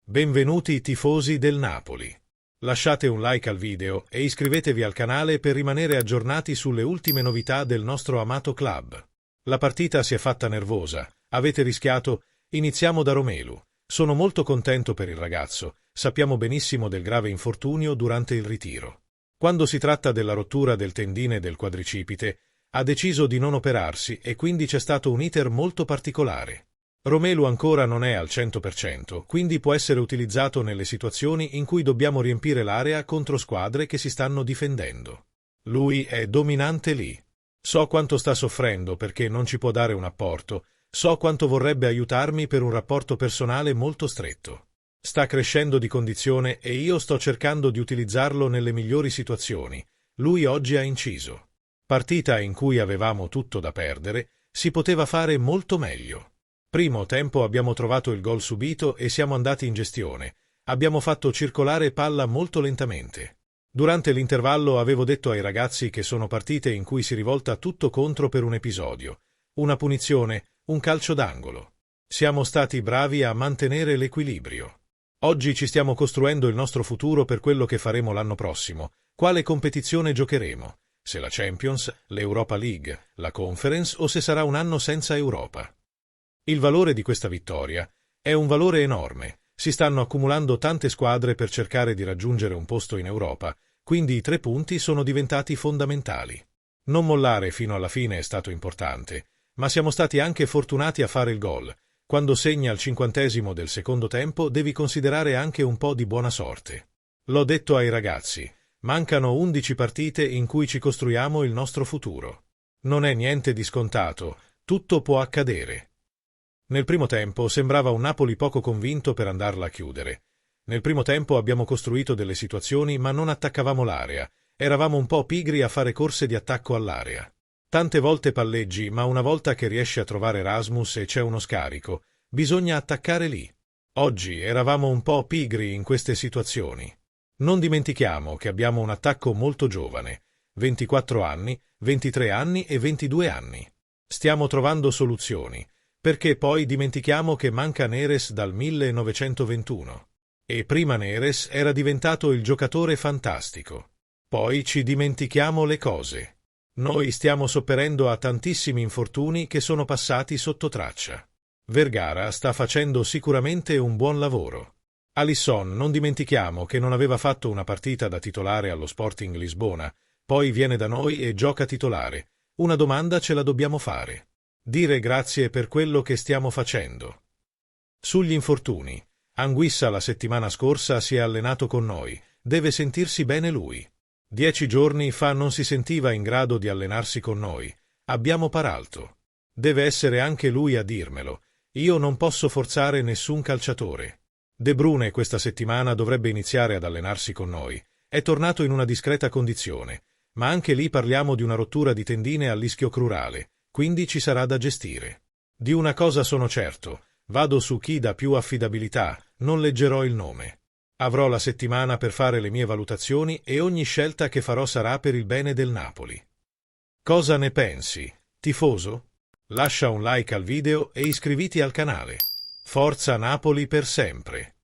Benvenuti tifosi del Napoli. Lasciate un like al video e iscrivetevi al canale per rimanere aggiornati sulle ultime novità del nostro amato club. La partita si è fatta nervosa, avete rischiato, iniziamo da Romelu. Sono molto contento per il ragazzo, sappiamo benissimo del grave infortunio durante il ritiro. Quando si tratta della rottura del tendine del quadricipite, ha deciso di non operarsi e quindi c'è stato un iter molto particolare. Romelu ancora non è al 100%, quindi può essere utilizzato nelle situazioni in cui dobbiamo riempire l'area contro squadre che si stanno difendendo. Lui è dominante lì. So quanto sta soffrendo perché non ci può dare un apporto, so quanto vorrebbe aiutarmi per un rapporto personale molto stretto. Sta crescendo di condizione e io sto cercando di utilizzarlo nelle migliori situazioni. Lui oggi ha inciso. Partita in cui avevamo tutto da perdere, si poteva fare molto meglio. Primo tempo abbiamo trovato il gol subito e siamo andati in gestione. Abbiamo fatto circolare palla molto lentamente. Durante l'intervallo avevo detto ai ragazzi che sono partite in cui si rivolta tutto contro per un episodio. Una punizione, un calcio d'angolo. Siamo stati bravi a mantenere l'equilibrio. Oggi ci stiamo costruendo il nostro futuro per quello che faremo l'anno prossimo. Quale competizione giocheremo? Se la Champions, l'Europa League, la Conference o se sarà un anno senza Europa. Il valore di questa vittoria è un valore enorme. Si stanno accumulando tante squadre per cercare di raggiungere un posto in Europa, quindi i 3 punti sono diventati fondamentali. Non mollare fino alla fine è stato importante, ma siamo stati anche fortunati a fare il gol. Quando segni al 50° del secondo tempo devi considerare anche un po' di buona sorte. L'ho detto ai ragazzi, mancano 11 partite in cui ci costruiamo il nostro futuro. Non è niente di scontato, tutto può accadere. Nel primo tempo sembrava un Napoli poco convinto per andarla a chiudere. Nel primo tempo abbiamo costruito delle situazioni ma non attaccavamo l'area. Eravamo un po' pigri a fare corse di attacco all'area. Tante volte palleggi, ma una volta che riesci a trovare Rasmus e c'è uno scarico, bisogna attaccare lì. Oggi eravamo un po' pigri in queste situazioni. Non dimentichiamo che abbiamo un attacco molto giovane, 24 anni, 23 anni e 22 anni. Stiamo trovando soluzioni. Perché poi dimentichiamo che manca Neres dal 1921. E prima Neres era diventato il giocatore fantastico. Poi ci dimentichiamo le cose. Noi stiamo sopperendo a tantissimi infortuni che sono passati sotto traccia. Vergara sta facendo sicuramente un buon lavoro. Alisson non dimentichiamo che non aveva fatto una partita da titolare allo Sporting Lisbona, poi viene da noi e gioca titolare. Una domanda ce la dobbiamo fare. Dire grazie per quello che stiamo facendo. Sugli infortuni. Anguissa la settimana scorsa si è allenato con noi, deve sentirsi bene lui. 10 giorni fa non si sentiva in grado di allenarsi con noi. Abbiamo Paralto. Deve essere anche lui a dirmelo. Io non posso forzare nessun calciatore. De Bruyne questa settimana dovrebbe iniziare ad allenarsi con noi. È tornato in una discreta condizione, ma anche lì parliamo di una rottura di tendine all'ischio crurale. Quindi ci sarà da gestire. Di una cosa sono certo, vado su chi dà più affidabilità, non leggerò il nome. Avrò la settimana per fare le mie valutazioni e ogni scelta che farò sarà per il bene del Napoli. Cosa ne pensi, tifoso? Lascia un like al video e iscriviti al canale. Forza Napoli per sempre!